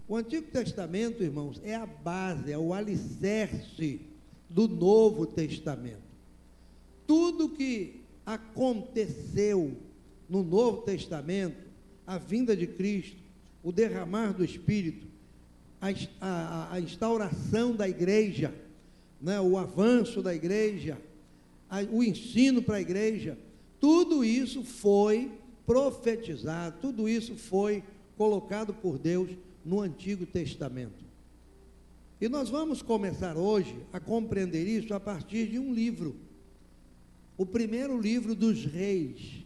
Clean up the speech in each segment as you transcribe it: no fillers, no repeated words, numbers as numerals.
O Antigo Testamento, irmãos, é a base, é o alicerce do Novo Testamento. Tudo que aconteceu no Novo Testamento, a vinda de Cristo, o derramar do Espírito, a instauração da igreja, né, o avanço da igreja, o ensino para a igreja, tudo isso foi profetizado, tudo isso foi colocado por Deus no Antigo Testamento. E nós vamos começar hoje a compreender isso a partir de um livro, o primeiro livro dos Reis.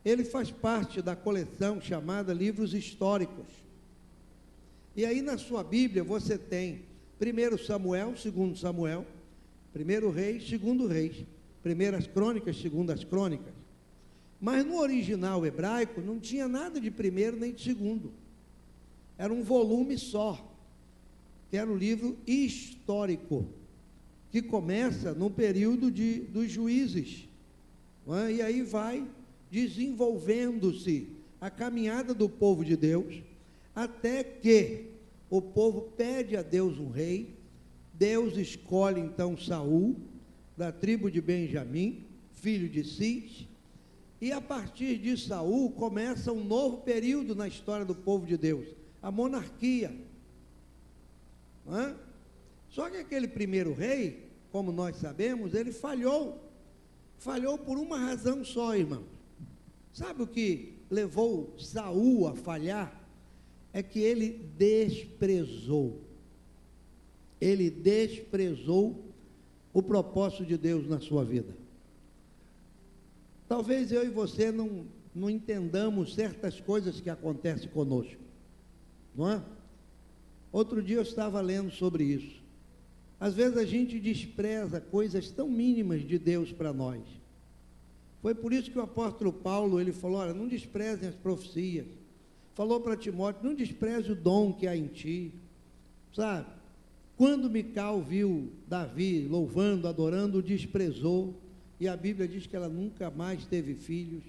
Ele faz parte da coleção chamada Livros Históricos. E aí na sua Bíblia você tem 1 Samuel, 2 Samuel, 1 Reis, 2 Reis, 1 Crônicas, 2 Crônicas. Mas no original hebraico não tinha nada de primeiro nem de segundo. Era um volume só, que era o livro histórico, que começa no período dos juízes, não é? E aí vai desenvolvendo-se a caminhada do povo de Deus, até que o povo pede a Deus um rei. Deus escolhe então Saul, da tribo de Benjamim, filho de Cis, e a partir de Saul começa um novo período na história do povo de Deus, a monarquia. Não é? Só que aquele primeiro rei, como nós sabemos, ele falhou por uma razão só, irmão. Sabe o que levou Saul a falhar? É que ele desprezou o propósito de Deus na sua vida. Talvez eu e você não entendamos certas coisas que acontecem conosco, não é? Outro dia eu estava lendo sobre isso. Às vezes a gente despreza coisas tão mínimas de Deus para nós. Foi por isso que o apóstolo Paulo, ele falou, olha, não desprezem as profecias. Falou para Timóteo, não despreze o dom que há em ti, sabe? Quando Mical viu Davi louvando, adorando, o desprezou, e a Bíblia diz que ela nunca mais teve filhos.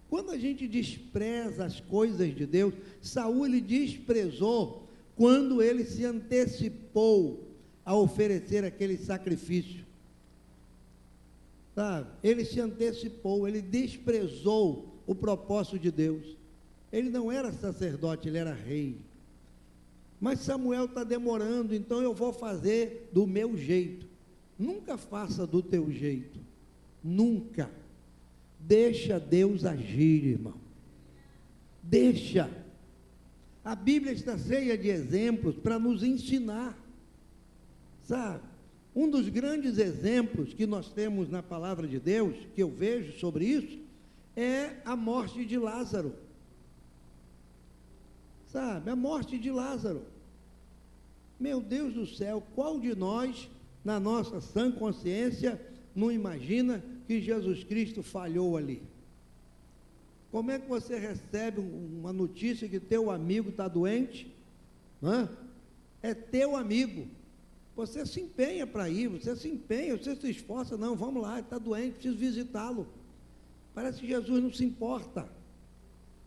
Quando a gente despreza as coisas de Deus, Saul ele desprezou quando ele se antecipou a oferecer aquele sacrifício, sabe? Ele se antecipou, ele desprezou o propósito de Deus. Ele não era sacerdote, ele era rei. Mas Samuel está demorando, então eu vou fazer do meu jeito. Nunca faça do teu jeito, nunca. Deixa Deus agir, irmão. Deixa. A Bíblia está cheia de exemplos para nos ensinar, sabe? Um dos grandes exemplos que nós temos na palavra de Deus, que eu vejo sobre isso, é a morte de Lázaro. Sabe, a morte de Lázaro. Meu Deus do céu, qual de nós, na nossa sã consciência, não imagina que Jesus Cristo falhou ali? Como é que você recebe uma notícia que teu amigo está doente? Não é teu amigo. Você se empenha para ir, você se esforça, não, vamos lá, ele está doente, preciso visitá-lo. Parece que Jesus não se importa.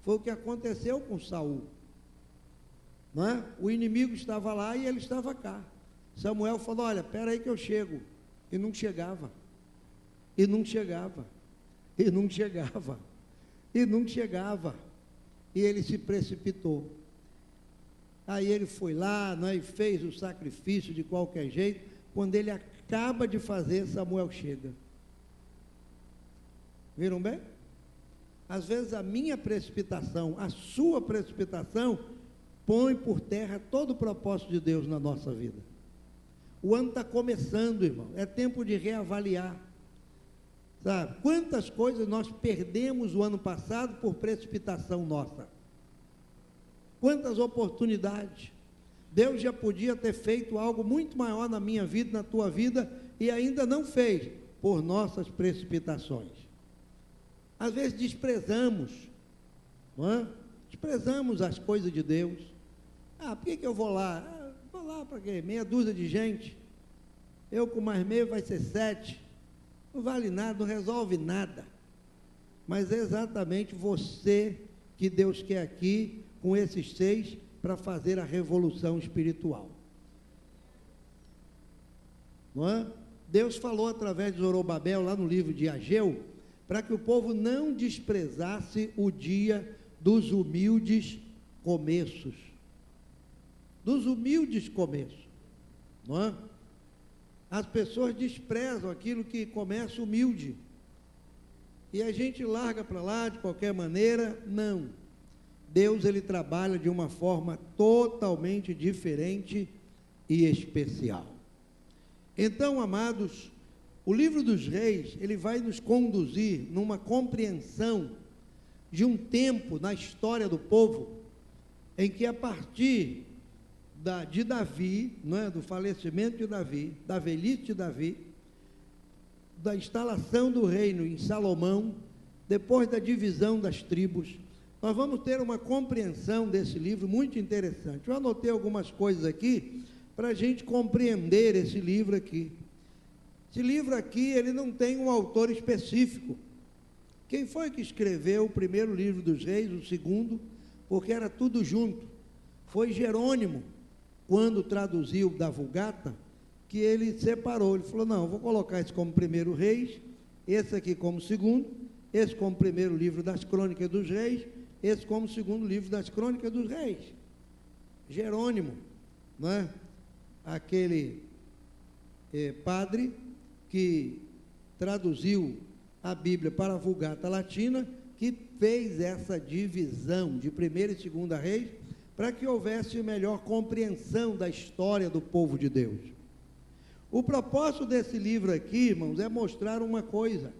Foi o que aconteceu com Saul. Não é? O inimigo estava lá e ele estava cá. Samuel falou, olha, espera aí que eu chego. E não chegava. E não chegava. E não chegava. E não chegava. E ele se precipitou. Aí ele foi lá, né, e fez o sacrifício de qualquer jeito. Quando ele acaba de fazer, Samuel chega. Viram bem? Às vezes a minha precipitação, a sua precipitação, põe por terra todo o propósito de Deus na nossa vida. O ano está começando, irmão, é tempo de reavaliar, sabe? Quantas coisas nós perdemos o ano passado por precipitação nossa? Quantas oportunidades? Deus já podia ter feito algo muito maior na minha vida, na tua vida, e ainda não fez, por nossas precipitações. Às vezes desprezamos, não é? Desprezamos as coisas de Deus. Ah, por que eu vou lá? Vou lá para quê? Meia dúzia de gente. Eu com mais meio vai ser 7. Não vale nada, não resolve nada. Mas é exatamente você que Deus quer aqui, com esses 6, para fazer a revolução espiritual. Não é? Deus falou através de Zorobabel, lá no livro de Ageu, para que o povo não desprezasse o dia dos humildes começos. Dos humildes começos. Não é? As pessoas desprezam aquilo que começa humilde. E a gente larga para lá de qualquer maneira. Não. Deus, ele trabalha de uma forma totalmente diferente e especial. Então, amados, o livro dos Reis, ele vai nos conduzir numa compreensão de um tempo na história do povo, em que a partir de Davi, não é, do falecimento de Davi, da velhice de Davi, da instalação do reino em Salomão, depois da divisão das tribos, nós vamos ter uma compreensão desse livro muito interessante. Eu anotei algumas coisas aqui, para a gente compreender esse livro aqui. Esse livro aqui, ele não tem um autor específico. Quem foi que escreveu o primeiro livro dos Reis, o segundo, porque era tudo junto? Foi Jerônimo, quando traduziu da Vulgata, que ele separou. Ele falou, não, vou colocar esse como primeiro Reis, esse aqui como segundo, esse como primeiro livro das Crônicas dos Reis, esse como segundo livro das Crônicas dos Reis. Jerônimo, não é? Aquele padre que traduziu a Bíblia para a Vulgata Latina, que fez essa divisão de primeira e segunda Reis, para que houvesse melhor compreensão da história do povo de Deus. O propósito desse livro aqui, irmãos, é mostrar uma coisa,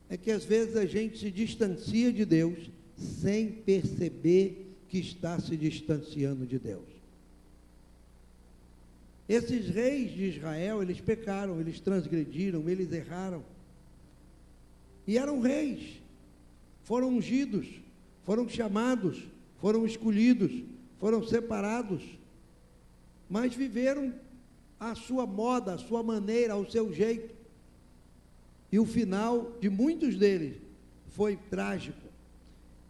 é que às vezes a gente se distancia de Deus, sem perceber que está se distanciando de Deus. Esses reis de Israel, eles pecaram, eles transgrediram, eles erraram. E eram reis, foram ungidos, foram chamados, foram escolhidos, foram separados, mas viveram à sua moda, à sua maneira, ao seu jeito. E o final de muitos deles foi trágico.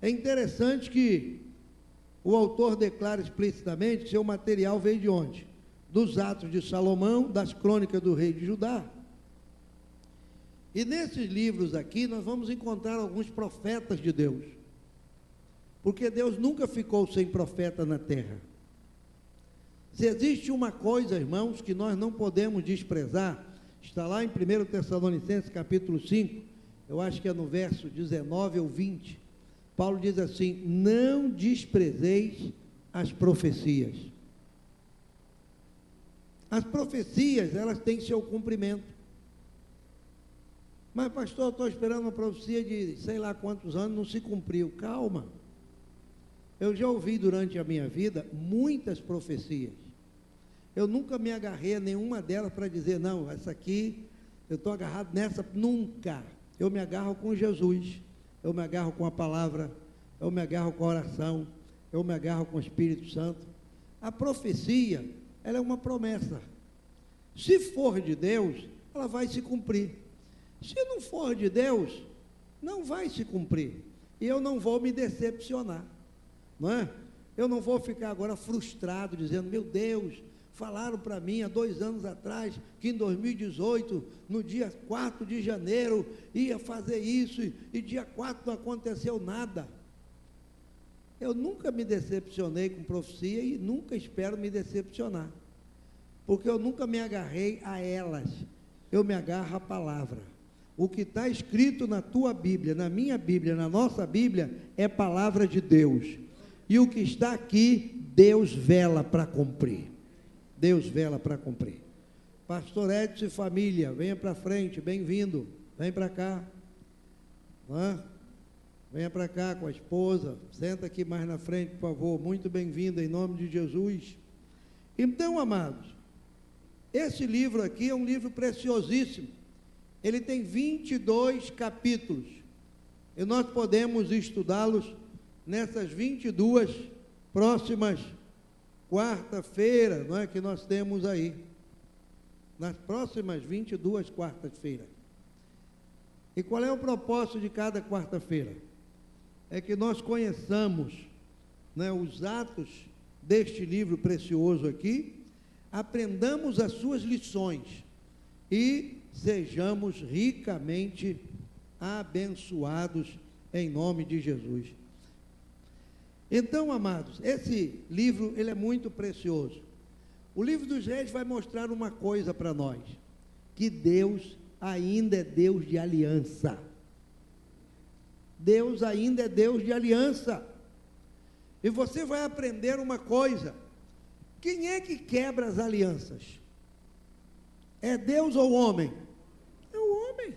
É interessante que o autor declara explicitamente que seu material veio de onde? Dos Atos de Salomão, das Crônicas do Rei de Judá. E nesses livros aqui nós vamos encontrar alguns profetas de Deus, porque Deus nunca ficou sem profeta na terra. Se existe uma coisa, irmãos, que nós não podemos desprezar, está lá em 1 Tessalonicenses capítulo 5, eu acho que é no verso 19 ou 20, Paulo diz assim, não desprezeis as profecias. As profecias, elas têm seu cumprimento. Mas, pastor, eu estou esperando uma profecia de sei lá quantos anos, não se cumpriu. Calma. Eu já ouvi durante a minha vida muitas profecias. Eu nunca me agarrei a nenhuma delas para dizer, não, essa aqui, eu estou agarrado nessa, nunca. Eu me agarro com Jesus, eu me agarro com a palavra, eu me agarro com a oração, eu me agarro com o Espírito Santo. A profecia, ela é uma promessa. Se for de Deus, ela vai se cumprir. Se não for de Deus, não vai se cumprir. E eu não vou me decepcionar, não é? Eu não vou ficar agora frustrado, dizendo, meu Deus, falaram para mim há 2 anos atrás, que em 2018, no dia 4 de janeiro, ia fazer isso, e dia 4 não aconteceu nada. Eu nunca me decepcionei com profecia e nunca espero me decepcionar, porque eu nunca me agarrei a elas, eu me agarro à palavra. O que está escrito na tua Bíblia, na minha Bíblia, na nossa Bíblia, é palavra de Deus, e o que está aqui, Deus vela para cumprir. Deus vela para cumprir. Pastor Edson e família, venha para frente, bem-vindo, vem para cá, venha para cá com a esposa, senta aqui mais na frente, por favor, muito bem-vindo, em nome de Jesus. Então, amados, esse livro aqui é um livro preciosíssimo, ele tem 22 capítulos, e nós podemos estudá-los nessas 22 próximas quarta-feira, não é, que nós temos aí, nas próximas 22 quartas-feiras. E qual é o propósito de cada quarta-feira? É que nós conheçamos né, os atos deste livro precioso aqui, aprendamos as suas lições e sejamos ricamente abençoados em nome de Jesus. Então, amados, esse livro, ele é muito precioso. O livro dos Reis vai mostrar uma coisa para nós, que Deus ainda é Deus de aliança. Deus ainda é Deus de aliança. E você vai aprender uma coisa: quem é que quebra as alianças? É Deus ou o homem? É o homem.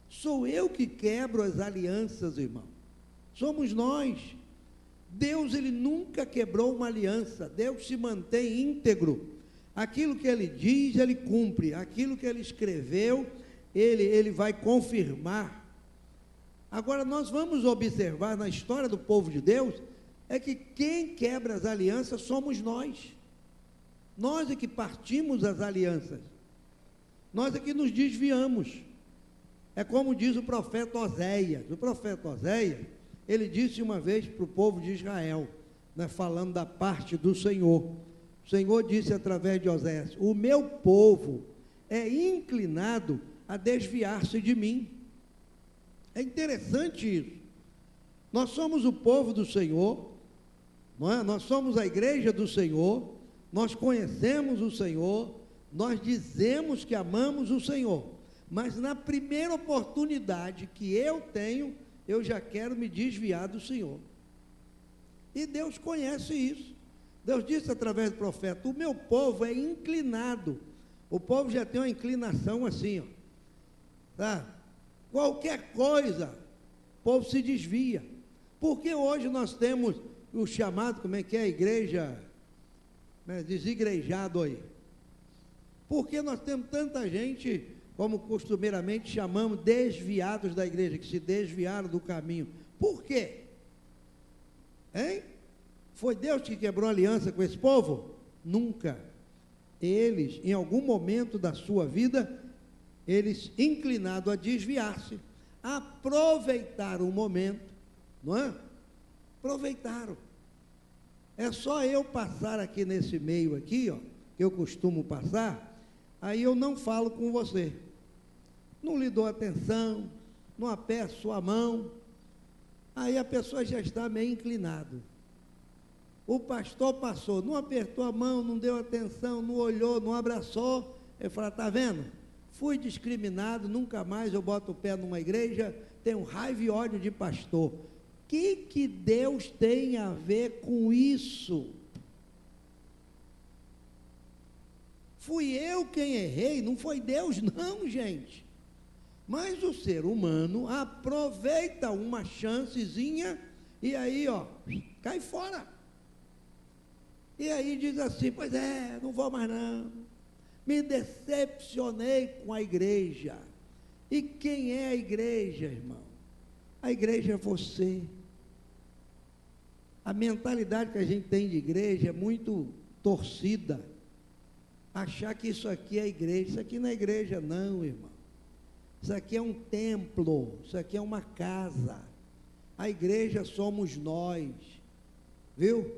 Sou eu que quebro as alianças, irmão. Somos nós. Deus, ele nunca quebrou uma aliança. Deus se mantém íntegro. Aquilo que ele diz, ele cumpre. Aquilo que ele escreveu, ele vai confirmar. Agora, nós vamos observar na história do povo de Deus, é que quem quebra as alianças somos nós. Nós é que partimos as alianças. Nós é que nos desviamos. É como diz o profeta Oséias. O profeta Oséias, ele disse uma vez para o povo de Israel, né, falando da parte do Senhor. O Senhor disse através de Oséias: o meu povo é inclinado a desviar-se de mim. É interessante isso. Nós somos o povo do Senhor, não é? Nós somos a igreja do Senhor, nós conhecemos o Senhor, nós dizemos que amamos o Senhor, mas na primeira oportunidade que eu tenho, eu já quero me desviar do Senhor. E Deus conhece isso. Deus disse através do profeta: o meu povo é inclinado. O povo já tem uma inclinação assim, ó, tá? Qualquer coisa, o povo se desvia. Porque hoje nós temos o chamado, como é que é, a igreja, né, desigrejado aí. Porque nós temos tanta gente, como costumeiramente chamamos, desviados da igreja, que se desviaram do caminho. Por quê? Hein? Foi Deus que quebrou a aliança com esse povo? Nunca. Eles, em algum momento da sua vida, eles, inclinados a desviar-se, aproveitaram o momento, não é? Aproveitaram. É só eu passar aqui nesse meio aqui, ó, que eu costumo passar, aí eu não falo com você, não lhe dou atenção, não aperto a mão, aí a pessoa já está meio inclinado. O pastor passou, não apertou a mão, não deu atenção, não olhou, não abraçou, ele fala: está vendo? Fui discriminado, nunca mais eu boto o pé numa igreja, tenho raiva e ódio de pastor. O que Deus tem a ver com isso? Fui eu quem errei, não foi Deus não, gente. Mas o ser humano aproveita uma chancezinha e aí, ó, cai fora. E aí diz assim: pois é, não vou mais não. Me decepcionei com a igreja. E quem é a igreja, irmão? A igreja é você. A mentalidade que a gente tem de igreja é muito torcida. Achar que isso aqui é igreja. Isso aqui não é igreja não, irmão. Isso aqui é um templo. Isso aqui é uma casa. A igreja somos nós. Viu?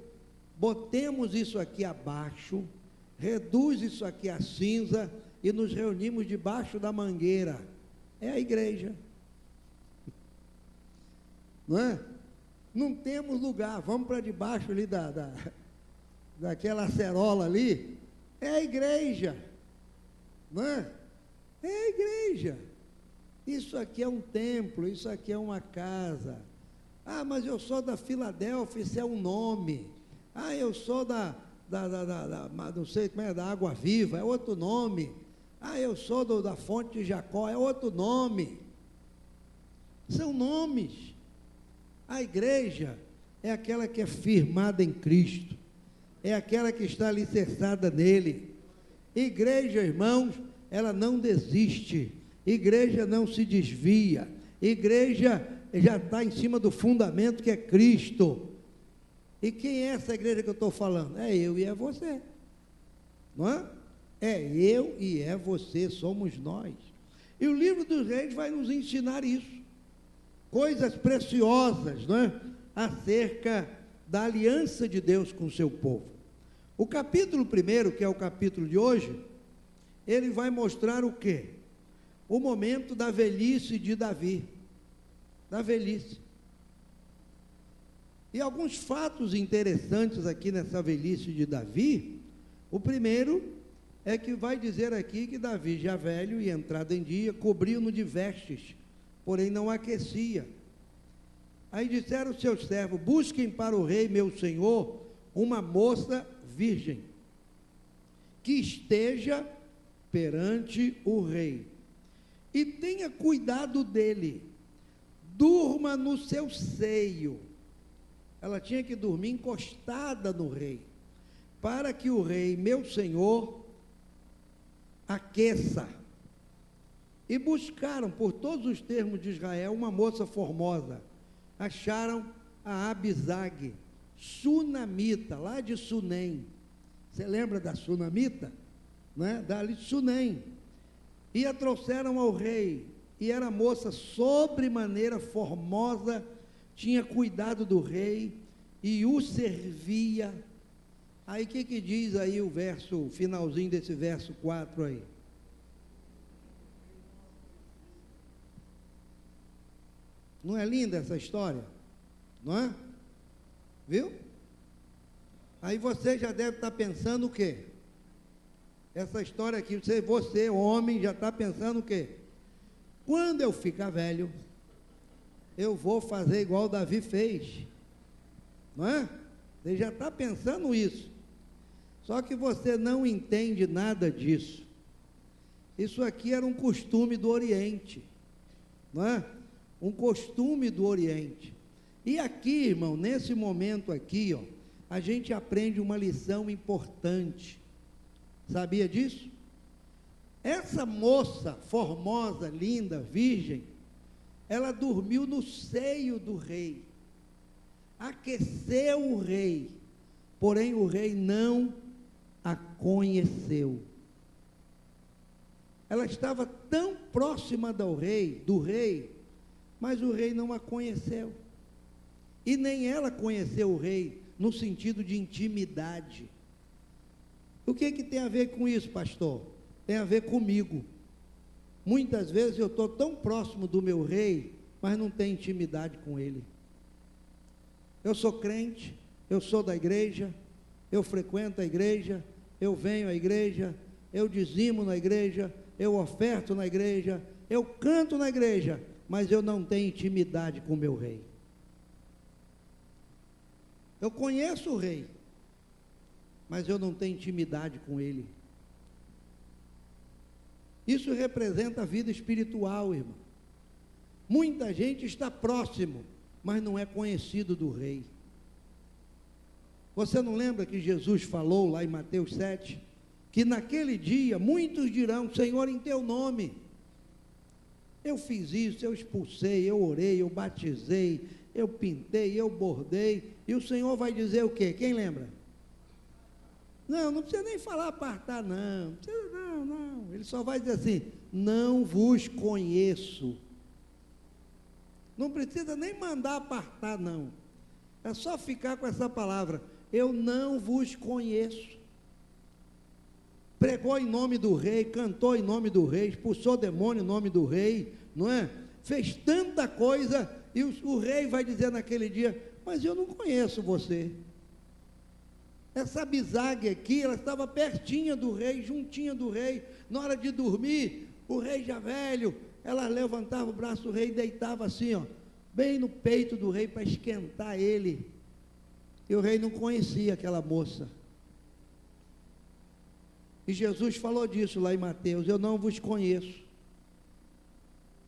Botemos isso aqui abaixo, reduz isso aqui a cinza e nos reunimos debaixo da mangueira. É a igreja. Não é? Não temos lugar, vamos para debaixo ali daquela acerola ali. É a igreja. Não é? É a igreja. Isso aqui é um templo, isso aqui é uma casa. Ah, mas eu sou da Filadélfia, isso é um nome. Ah, eu sou não sei como é, da Água Viva, é outro nome. Ah, eu sou da Fonte de Jacó, é outro nome. São nomes. A igreja é aquela que é firmada em Cristo, é aquela que está alicerçada nele. Igreja, irmãos, ela não desiste, igreja não se desvia, igreja já está em cima do fundamento que é Cristo. E quem é essa igreja que eu estou falando? É eu e é você, não é? É eu e é você, somos nós. E o livro dos Reis vai nos ensinar isso, coisas preciosas, não é? Acerca da aliança de Deus com o seu povo. O capítulo 1, que é o capítulo de hoje, ele vai mostrar o quê? O momento da velhice de Davi, da velhice. E alguns fatos interessantes aqui nessa velhice de Davi. O primeiro é que vai dizer aqui que Davi, já velho e entrado em dia, cobriu-no de vestes, porém não aquecia. Aí disseram os seus servos: busquem para o rei meu senhor uma moça virgem, que esteja perante o rei, e tenha cuidado dele, durma no seu seio. Ela tinha que dormir encostada no rei, para que o rei, meu senhor, aqueça. E buscaram por todos os termos de Israel uma moça formosa. Acharam a Abisag, sunamita, lá de Sunem. Você lembra da sunamita? Né? Dali de Sunem. E a trouxeram ao rei, e era moça sobremaneira formosa, tinha cuidado do rei e o servia. Aí o que diz aí o verso, finalzinho desse verso 4 aí? Não é linda essa história? Não é? Viu? Aí você já deve estar pensando o quê? Essa história aqui, você homem, já está pensando o quê? Quando eu ficar velho, eu vou fazer igual Davi fez, não é? Você já está pensando isso, só que você não entende nada disso. Isso aqui era um costume do Oriente, não é? Um costume do Oriente. E aqui, irmão, nesse momento aqui, ó, a gente aprende uma lição importante. Sabia disso? Essa moça formosa, linda, virgem, ela dormiu no seio do rei, aqueceu o rei, porém o rei não a conheceu. Ela estava tão próxima do rei, mas o rei não a conheceu, e nem ela conheceu o rei, no sentido de intimidade. O que tem a ver com isso, pastor? Tem a ver comigo. Muitas vezes eu estou tão próximo do meu rei, mas não tenho intimidade com ele. Eu sou crente, eu sou da igreja, eu frequento a igreja, eu venho à igreja, eu dizimo na igreja, eu oferto na igreja, eu canto na igreja, mas eu não tenho intimidade com o meu rei. Eu conheço o rei, mas eu não tenho intimidade com ele. Isso representa a vida espiritual, irmão. Muita gente está próximo, mas não é conhecido do rei. Você não lembra que Jesus falou lá em Mateus 7, que naquele dia muitos dirão: Senhor, em teu nome eu fiz isso, eu expulsei, eu orei, eu batizei, eu pintei, eu bordei, e o Senhor vai dizer o quê? Quem lembra? Não precisa nem falar apartar, não. Ele só vai dizer assim: não vos conheço. Não precisa nem mandar apartar, não. É só ficar com essa palavra: eu não vos conheço. Pregou em nome do rei, cantou em nome do rei, expulsou demônio em nome do rei, não é? Fez tanta coisa, e o rei vai dizer naquele dia: mas eu não conheço você. Essa Abisag aqui, ela estava pertinha do rei, juntinha do rei. Na hora de dormir, o rei já velho, ela levantava o braço do rei e deitava assim, ó, bem no peito do rei, para esquentar ele. E o rei não conhecia aquela moça. E Jesus falou disso lá em Mateus: eu não vos conheço.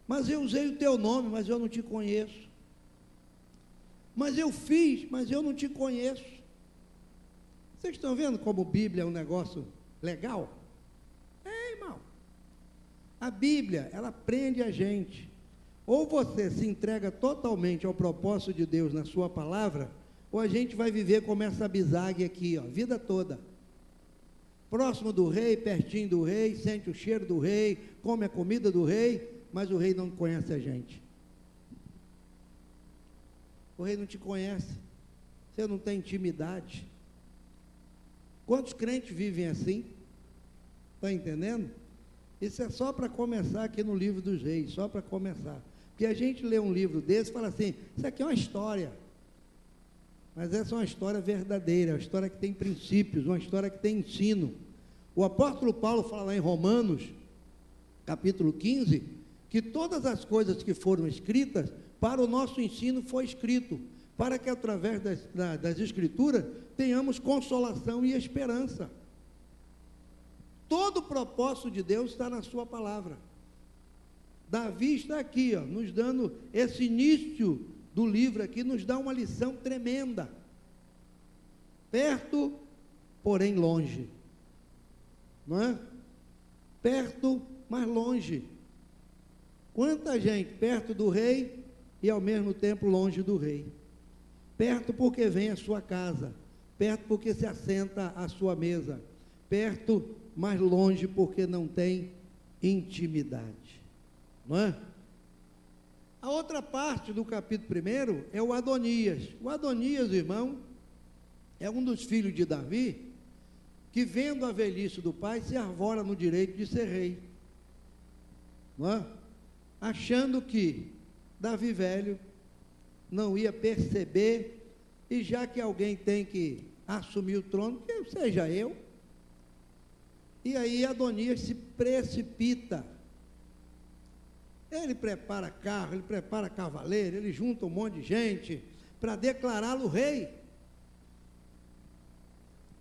Mas eu usei o teu nome, mas eu não te conheço. Mas eu fiz, mas eu não te conheço. Vocês estão vendo como a Bíblia é um negócio legal? É, irmão. A Bíblia, ela prende a gente. Ou você se entrega totalmente ao propósito de Deus na sua palavra, ou a gente vai viver como essa Abisag aqui, ó, a vida toda. Próximo do rei, pertinho do rei, sente o cheiro do rei, come a comida do rei, mas o rei não conhece a gente. O rei não te conhece. Você não tem intimidade. Quantos crentes vivem assim? Está entendendo? Isso é só para começar aqui no livro dos reis, só para começar. Porque a gente lê um livro desse e fala assim, isso aqui é uma história. Mas essa é uma história verdadeira, uma história que tem princípios, uma história que tem ensino. O apóstolo Paulo fala lá em Romanos, capítulo 15, que todas as coisas que foram escritas, para o nosso ensino foi escrito, para que através das escrituras tenhamos consolação e esperança. Todo o propósito de Deus está na sua palavra. Davi está aqui, ó, nos dando esse início do livro aqui, nos dá uma lição tremenda. Perto, porém longe. Não é? Perto, mas longe. Quanta gente perto do rei e ao mesmo tempo longe do rei. Perto porque vem à sua casa, perto porque se assenta à sua mesa, perto, mas longe porque não tem intimidade. Não é? A outra parte do capítulo 1 é o Adonias. O Adonias, irmão, é um dos filhos de Davi, que vendo a velhice do pai, se arvora no direito de ser rei. Não é? Achando que Davi velho não ia perceber, e já que alguém tem que assumir o trono, que seja eu. E aí Adonias se precipita. Ele prepara carro, ele prepara cavaleiro, ele junta um monte de gente para declará-lo rei.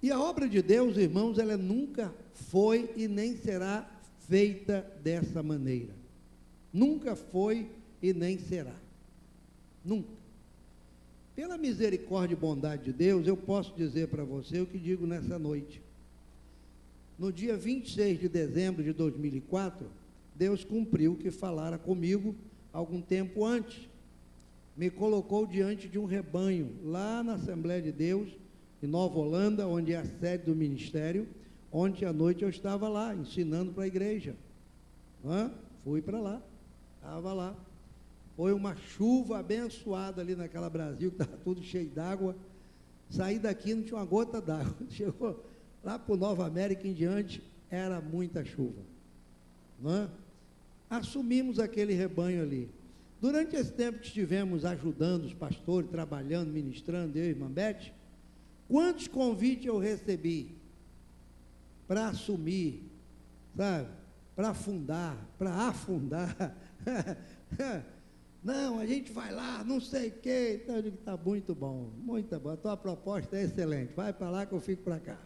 E a obra de Deus, irmãos, ela nunca foi e nem será feita dessa maneira. Nunca foi e nem será. Nunca. Pela misericórdia e bondade de Deus, eu posso dizer para você o que digo nessa noite. No dia 26 de dezembro de 2004, Deus cumpriu o que falara comigo algum tempo antes. Me colocou diante de um rebanho, lá na Assembleia de Deus, em Nova Holanda, onde é a sede do ministério. Ontem à noite eu estava lá, ensinando para a igreja. Fui para lá, estava lá. Foi uma chuva abençoada ali naquela Brasil, que estava tudo cheio d'água. Saí daqui, não tinha uma gota d'água. Chegou lá para o Nova América em diante, era muita chuva. Assumimos aquele rebanho ali. Durante esse tempo que estivemos ajudando os pastores, trabalhando, ministrando, eu e irmã Beth, quantos convites eu recebi para assumir, sabe? Para afundar. Não, a gente vai lá, não sei o quê. Então eu digo, está muito bom, a tua proposta é excelente, vai para lá que eu fico para cá.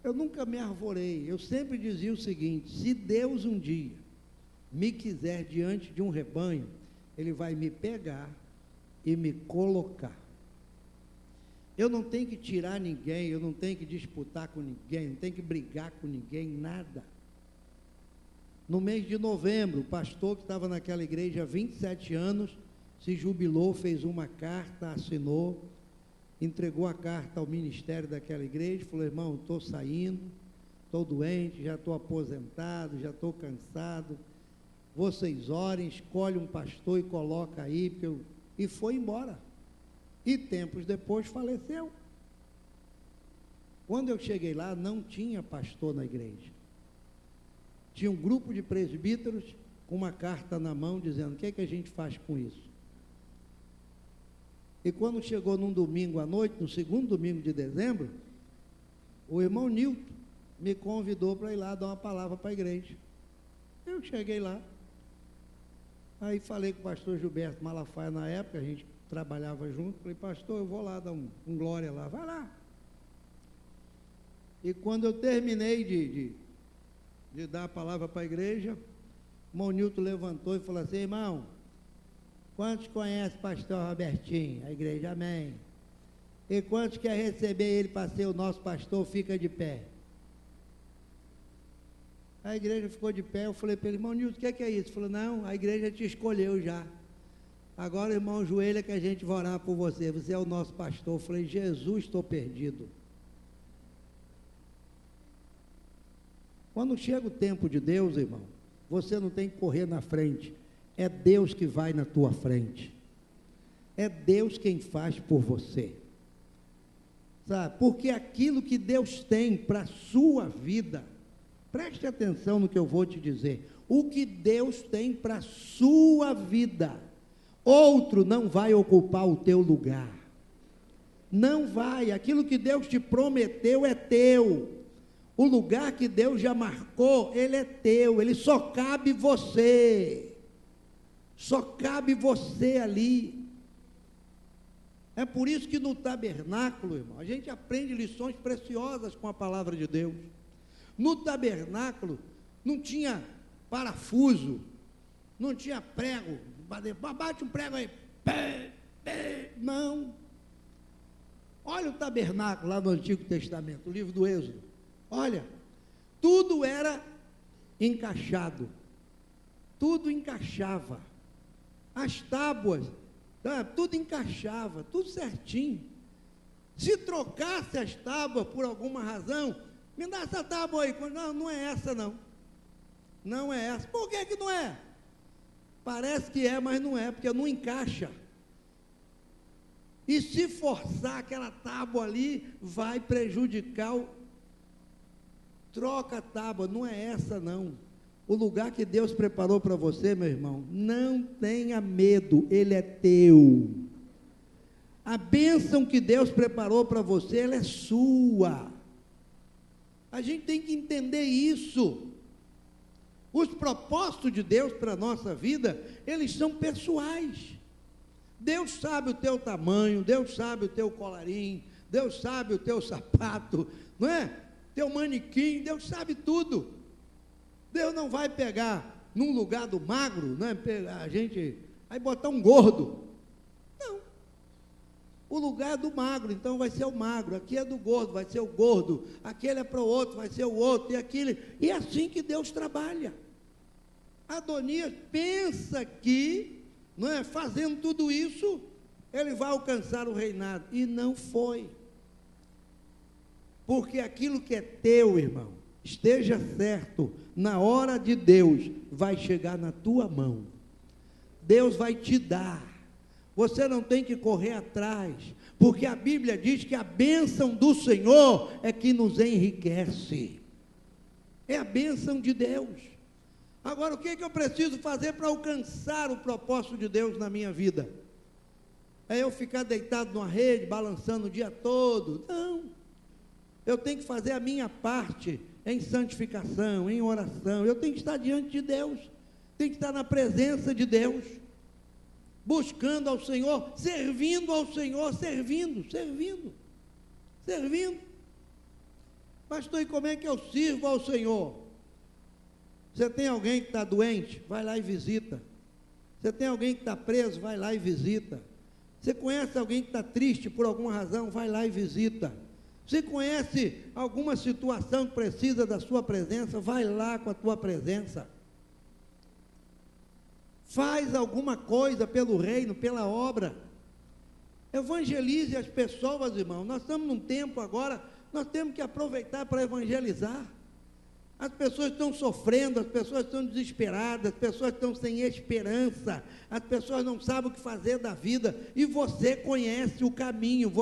Eu nunca me arvorei, eu sempre dizia o seguinte, se Deus um dia me quiser diante de um rebanho, Ele vai me pegar e me colocar. Eu não tenho que tirar ninguém, eu não tenho que disputar com ninguém, não tenho que brigar com ninguém, nada. No mês de novembro, o pastor que estava naquela igreja há 27 anos, se jubilou, fez uma carta, assinou, entregou a carta ao ministério daquela igreja, falou, irmão, estou saindo, estou doente, já estou aposentado, já estou cansado, vocês orem, escolhe um pastor e coloca aí, e foi embora. E tempos depois faleceu. Quando eu cheguei lá, não tinha pastor na igreja. Tinha um grupo de presbíteros com uma carta na mão dizendo, o que é que a gente faz com isso? E quando chegou num domingo à noite, no segundo domingo de dezembro, o irmão Nilton me convidou para ir lá dar uma palavra para a igreja. Eu cheguei lá, aí falei com o pastor Gilberto Malafaia na época, a gente trabalhava junto, falei, pastor, eu vou lá dar um glória lá, vai lá. E quando eu terminei de dar a palavra para a igreja, o irmão Nilton levantou e falou assim, irmão, quantos conhecem o pastor Robertinho? A igreja, amém. E quantos quer receber ele para ser o nosso pastor, fica de pé. A igreja ficou de pé, eu falei para ele, irmão Nilton, o que é isso? Ele falou, não, a igreja te escolheu já. Agora, irmão, joelha que a gente vai orar por você, você é o nosso pastor. Eu falei, Jesus, estou perdido. Quando chega o tempo de Deus, irmão, você não tem que correr na frente, é Deus que vai na tua frente. é Deus quem faz por você. Sabe? Porque aquilo que Deus tem para a sua vida, preste atenção no que eu vou te dizer, o que Deus tem para a sua vida, outro não vai ocupar o teu lugar, não vai, aquilo que Deus te prometeu é teu, o lugar que Deus já marcou, ele é teu, ele só cabe você ali. É por isso que no tabernáculo, irmão, a gente aprende lições preciosas com a palavra de Deus. No tabernáculo não tinha parafuso, não tinha prego, bate um prego aí, não. Olha o tabernáculo lá no Antigo Testamento, o livro do Êxodo, olha, tudo era encaixado, tudo encaixava, as tábuas, tudo encaixava, tudo certinho. Se trocasse as tábuas por alguma razão, me dá essa tábua aí, não, não é essa não, não é essa, por que que não é? Parece que é, mas não é, porque não encaixa, e se forçar aquela tábua ali, vai prejudicar troca a tábua, não é essa não, o lugar que Deus preparou para você, meu irmão, não tenha medo, ele é teu, a bênção que Deus preparou para você, ela é sua, a gente tem que entender isso, os propósitos de Deus para a nossa vida, eles são pessoais, Deus sabe o teu tamanho, Deus sabe o teu colarinho, Deus sabe o teu sapato, não é? Teu manequim, Deus sabe tudo, Deus não vai pegar num lugar do magro, né, a gente, aí botar um gordo, não, o lugar é do magro, então vai ser o magro, aqui é do gordo, vai ser o gordo, aquele é para o outro, vai ser o outro, e aquele, e é assim que Deus trabalha. Adonias pensa que, não é, fazendo tudo isso, ele vai alcançar o reinado, e não foi, porque aquilo que é teu, irmão, esteja certo, na hora de Deus, vai chegar na tua mão, Deus vai te dar, você não tem que correr atrás, porque a Bíblia diz que a bênção do Senhor é que nos enriquece, é a bênção de Deus. Agora, o que é que eu preciso fazer para alcançar o propósito de Deus na minha vida? É eu ficar deitado numa rede, balançando o dia todo? Não, eu tenho que fazer a minha parte em santificação, em oração, eu tenho que estar diante de Deus, tenho que estar na presença de Deus, buscando ao Senhor, servindo ao Senhor, servindo. Pastor, e como é que eu sirvo ao Senhor? Você tem alguém que está doente? Vai lá e visita. Você tem alguém que está preso? Vai lá e visita. Você conhece alguém que está triste por alguma razão? Vai lá e visita. Você conhece alguma situação que precisa da sua presença? Vai lá com a tua presença. Faz alguma coisa pelo reino, pela obra. Evangelize as pessoas, irmão. Nós estamos num tempo agora, nós temos que aproveitar para evangelizar. As pessoas estão sofrendo, as pessoas estão desesperadas, as pessoas estão sem esperança, as pessoas não sabem o que fazer da vida, e você conhece o caminho,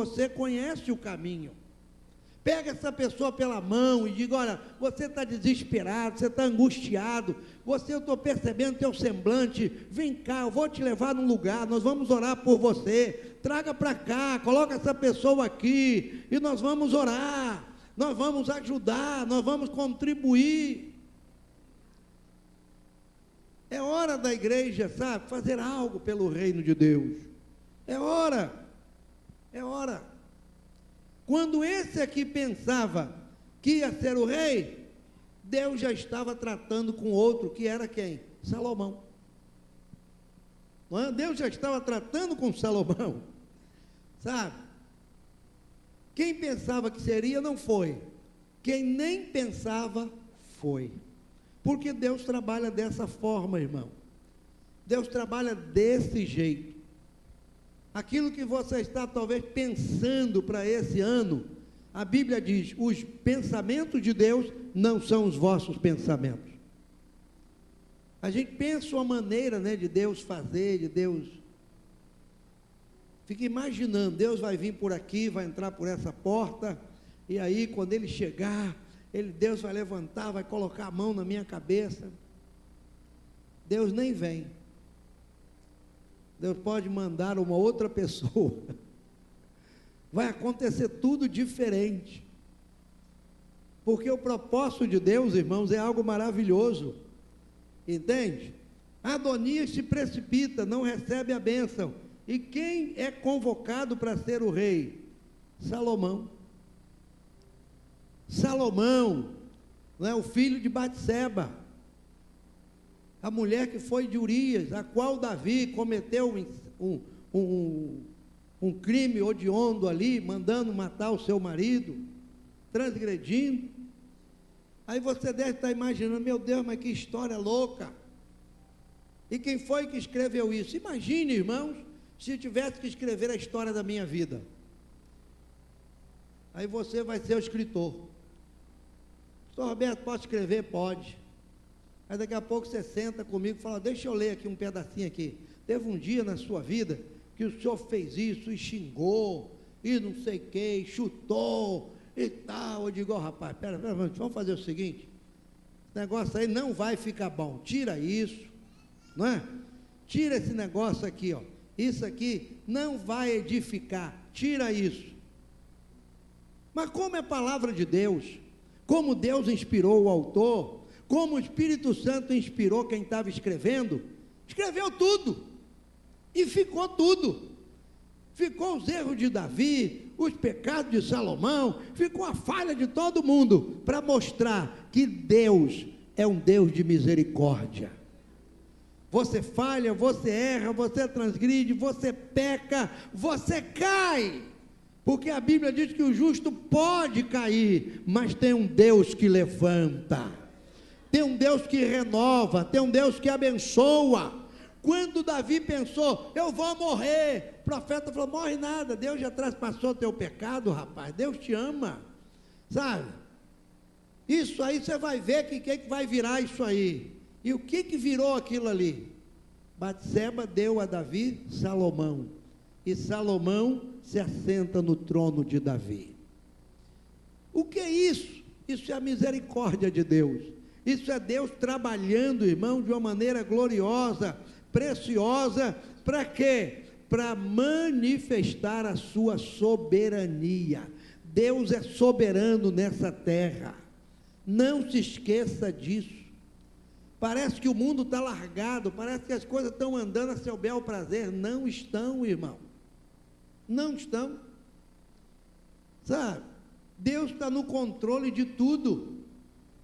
Pega essa pessoa pela mão e diga: olha, você está desesperado, você está angustiado, eu estou percebendo teu semblante, vem cá, eu vou te levar num lugar, nós vamos orar por você, traga para cá, coloca essa pessoa aqui, e nós vamos orar, nós vamos ajudar, nós vamos contribuir. É hora da igreja, sabe, fazer algo pelo reino de Deus, é hora. Quando esse aqui pensava que ia ser o rei, Deus já estava tratando com outro, que era quem? Salomão. Deus já estava tratando com Salomão, sabe? Quem pensava que seria, não foi. Quem nem pensava, foi. Porque Deus trabalha dessa forma, irmão. Deus trabalha desse jeito. Aquilo que você está talvez pensando para esse ano, a Bíblia diz: os pensamentos de Deus não são os vossos pensamentos. A gente pensa uma maneira, né, de Deus fazer, de Deus. Fica imaginando, Deus vai vir por aqui, vai entrar por essa porta, e aí quando ele chegar, Deus vai levantar, vai colocar a mão na minha cabeça. Deus nem vem. Deus pode mandar uma outra pessoa. Vai acontecer tudo diferente. Porque o propósito de Deus, irmãos, é algo maravilhoso. Entende? Adonias se precipita, não recebe a bênção. E quem é convocado para ser o rei? Salomão. Salomão, não é, o filho de Batseba, a mulher que foi de Urias, a qual Davi cometeu um crime hediondo ali, mandando matar o seu marido, transgredindo. Aí você deve estar imaginando, meu Deus, mas que história louca. E quem foi que escreveu isso? Imagine, irmãos, se eu tivesse que escrever a história da minha vida. Aí você vai ser o escritor. Pastor Roberto, posso escrever? Pode. Aí daqui a pouco você senta comigo e fala, deixa eu ler aqui um pedacinho aqui. Teve um dia na sua vida que o senhor fez isso e xingou, e não sei o que, e chutou e tal. Eu digo, oh, rapaz, pera, vamos fazer o seguinte, esse negócio aí não vai ficar bom, tira isso, não é? Tira esse negócio aqui, ó. Isso aqui não vai edificar, tira isso. Mas como é a palavra de Deus, como Deus inspirou o autor, como o Espírito Santo inspirou quem estava escrevendo, escreveu tudo, e ficou tudo. Ficou os erros de Davi, os pecados de Salomão, ficou a falha de todo mundo, para mostrar que Deus é um Deus de misericórdia. Você falha, você erra, você transgride, você peca, você cai. Porque a Bíblia diz que o justo pode cair, mas tem um Deus que levanta, tem um Deus que renova, tem um Deus que abençoa. Quando Davi pensou, eu vou morrer, o profeta falou, morre nada, Deus já traspassou teu pecado, rapaz, Deus te ama, sabe? Isso aí você vai ver que vai virar isso aí. E o que virou aquilo ali? Batseba deu a Davi Salomão, e Salomão se assenta no trono de Davi. O que é isso? Isso é a misericórdia de Deus. Isso é Deus trabalhando, irmão, de uma maneira gloriosa, preciosa. Para quê? Para manifestar a sua soberania. Deus é soberano nessa terra. Não se esqueça disso. Parece que o mundo está largado, parece que as coisas estão andando a seu bel prazer. Não estão, irmão. Não estão, sabe? Deus está no controle de tudo,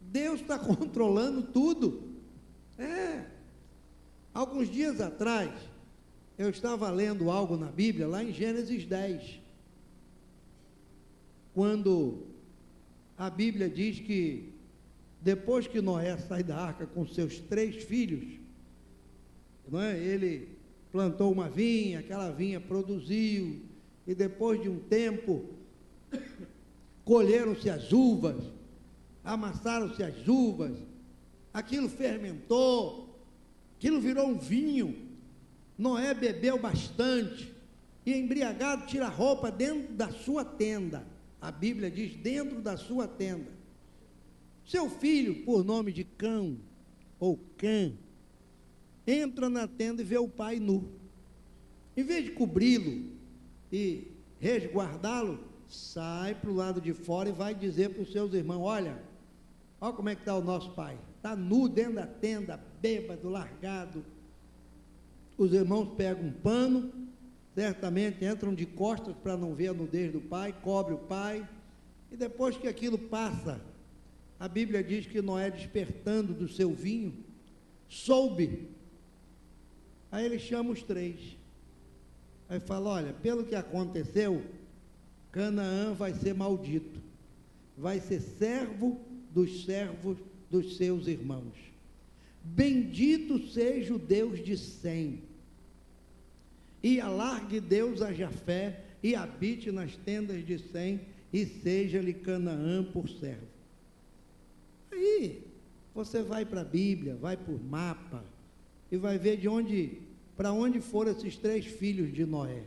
Deus está controlando tudo. Alguns dias atrás, eu estava lendo algo na Bíblia, lá em Gênesis 10, quando a Bíblia diz que, depois que Noé sai da arca com seus 3 filhos, não é? Ele plantou uma vinha, aquela vinha produziu, e depois de um tempo, colheram-se as uvas, amassaram-se as uvas, aquilo fermentou, aquilo virou um vinho. Noé bebeu bastante, e embriagado tira a roupa dentro da sua tenda. A Bíblia diz, dentro da sua tenda. Seu filho, por nome de Cão, ou Cã, entra na tenda e vê o pai nu. Em vez de cobri-lo e resguardá-lo, sai para o lado de fora e vai dizer para os seus irmãos, olha como é que está o nosso pai, está nu dentro da tenda, bêbado, largado. Os irmãos pegam um pano, certamente entram de costas para não ver a nudez do pai, cobre o pai, e depois que aquilo passa, a Bíblia diz que Noé, despertando do seu vinho, soube. Aí ele chama os 3, aí fala, olha, pelo que aconteceu, Canaã vai ser maldito, vai ser servos dos seus irmãos. Bendito seja o Deus de Sem, e alargue Deus a Jafé, e habite nas tendas de Sem, e seja-lhe Canaã por servo. Aí, você vai para a Bíblia, vai por mapa, e vai ver para onde foram esses 3 filhos de Noé.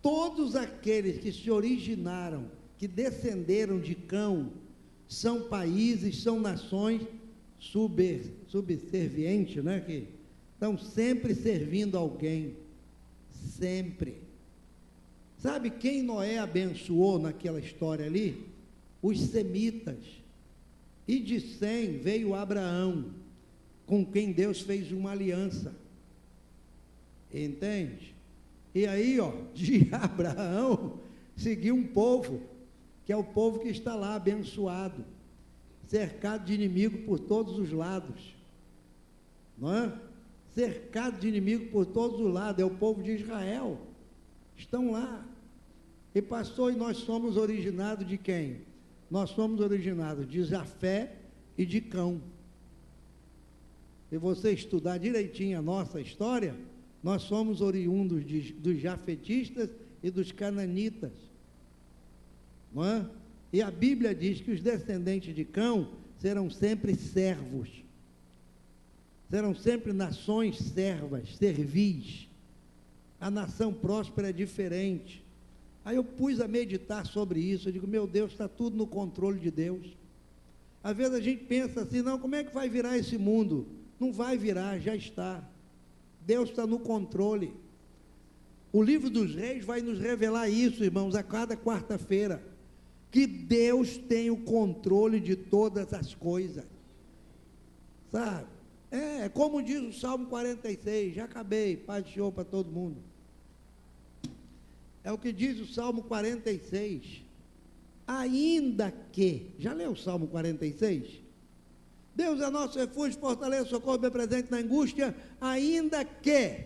Todos aqueles que se originaram, que descenderam de Cão, são países, são nações subservientes, né? Que estão sempre servindo alguém, sempre. Sabe quem Noé abençoou naquela história ali? Os semitas. E de Sem veio Abraão, com quem Deus fez uma aliança. Entende? E aí, de Abraão, seguiu um povo, que é o povo que está lá, abençoado, cercado de inimigo por todos os lados, não é? Cercado de inimigo por todos os lados, é o povo de Israel, estão lá. E pastor, e nós somos originados de quem? Nós somos originados de Jafé e de Cão. Se você estudar direitinho a nossa história, nós somos oriundos dos jafetistas e dos cananitas, não é? E a Bíblia diz que os descendentes de Cão serão sempre servos, serão sempre nações servas, servis. A nação próspera é diferente. Aí eu pus a meditar sobre isso, eu digo, meu Deus, está tudo no controle de Deus. Às vezes a gente pensa assim, não, como é que vai virar esse mundo? Não vai virar, já está. Deus está no controle. O livro dos Reis vai nos revelar isso, irmãos, a cada quarta-feira, que Deus tem o controle de todas as coisas, sabe? Como diz o Salmo 46, já acabei, paz do Senhor para todo mundo. É o que diz o Salmo 46, ainda que, já leu o Salmo 46? Deus é nosso refúgio, fortaleza, socorro, bem presente na angústia, ainda que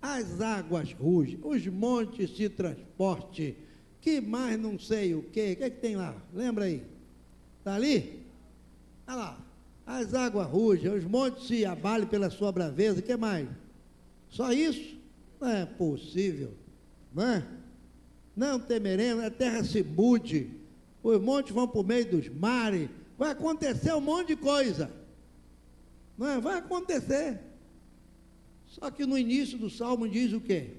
as águas rugem, os montes se transportem, que mais não sei o que é que tem lá? Lembra aí? Está ali? Olha lá, as águas rugem, os montes se abalem pela sua braveza, o que mais? Só isso? Não é possível, não é? Não temeremos, a terra se mude, os montes vão por meio dos mares, vai acontecer um monte de coisa, não é? Vai acontecer. Só que no início do Salmo diz o quê?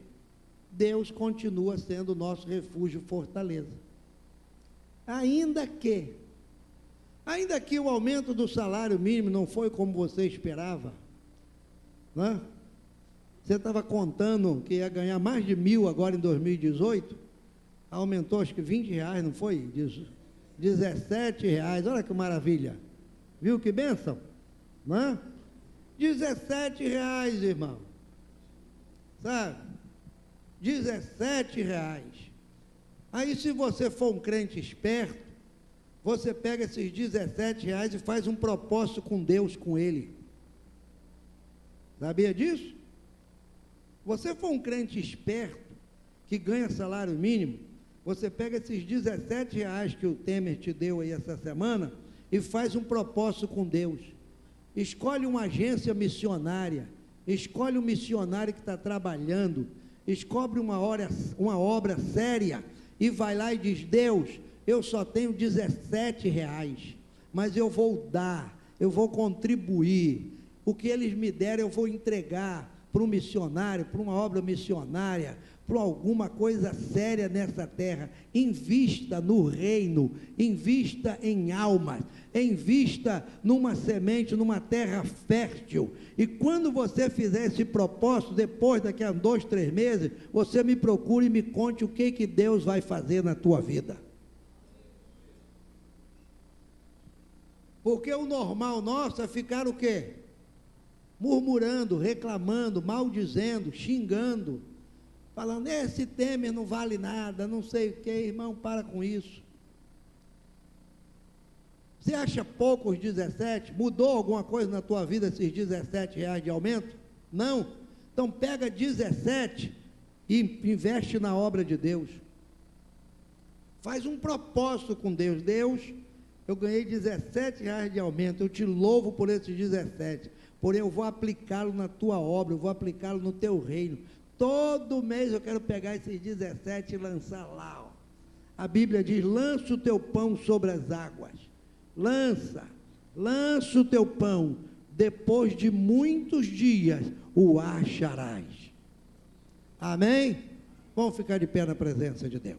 Deus continua sendo o nosso refúgio, fortaleza. Ainda que o aumento do salário mínimo não foi como você esperava, não é? Você estava contando que ia ganhar mais de 1.000 agora em 2018, aumentou acho que R$20, não foi? R$17, olha que maravilha, viu que bênção, não é? R$17, irmão, sabe? R$17. Aí se você for um crente esperto, você pega esses R$17 e faz um propósito com Deus, com Ele. Sabia disso? Você for um crente esperto, que ganha salário mínimo, você pega esses R$17 que o Temer te deu aí essa semana e faz um propósito com Deus. Escolhe uma agência missionária, escolhe um missionário que está trabalhando, escolhe uma obra séria e vai lá e diz, Deus, eu só tenho R$17, mas eu vou dar, eu vou contribuir, o que eles me deram eu vou entregar para um missionário, para uma obra missionária, para alguma coisa séria nessa terra. Invista no reino, invista em almas, invista numa semente, numa terra fértil, e quando você fizer esse propósito, depois daqui a 2, 3 meses, você me procure e me conte o que Deus vai fazer na tua vida. Porque o normal nosso é ficar o quê? Murmurando, reclamando, maldizendo, xingando, falando, esse Temer não vale nada, não sei o que, irmão, para com isso. Você acha pouco os 17? Mudou alguma coisa na tua vida esses R$17 de aumento? Não. Então pega 17 e investe na obra de Deus. Faz um propósito com Deus. Deus, eu ganhei R$17 de aumento, eu te louvo por esses 17, porém eu vou aplicá-lo na tua obra, eu vou aplicá-lo no teu reino. Todo mês eu quero pegar esses 17 e lançar lá, ó. A Bíblia diz, lança o teu pão sobre as águas, lança o teu pão, depois de muitos dias o acharás. Amém? Vamos ficar de pé na presença de Deus.